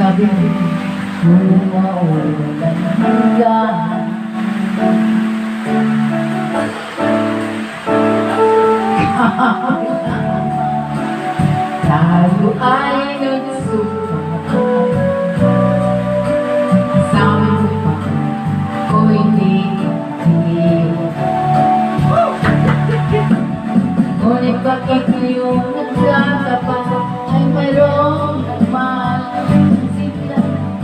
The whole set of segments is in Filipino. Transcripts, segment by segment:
Sabi ko, maulan ka. Tayo ay nagsumpah. Sabi mo pa, ko hindi. Ngunit bakit yung nagkatapat ay mayroong nagmahal?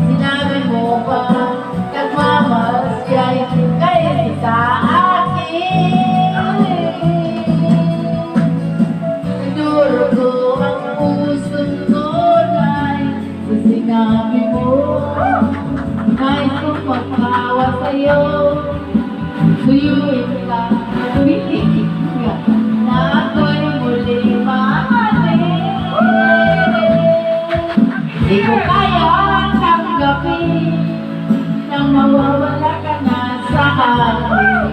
Sinabi mo pa, nagmamahal siya'y kaysa sa akin. Nagduro ko ang pusong tunay sa sinabi mo. Nais kong magpawa sa'yo, suyuin ka, tumitigil ka, na ako'y muling mahalin. Di ko kaya tanggapin nang mawawala ka na sa akin.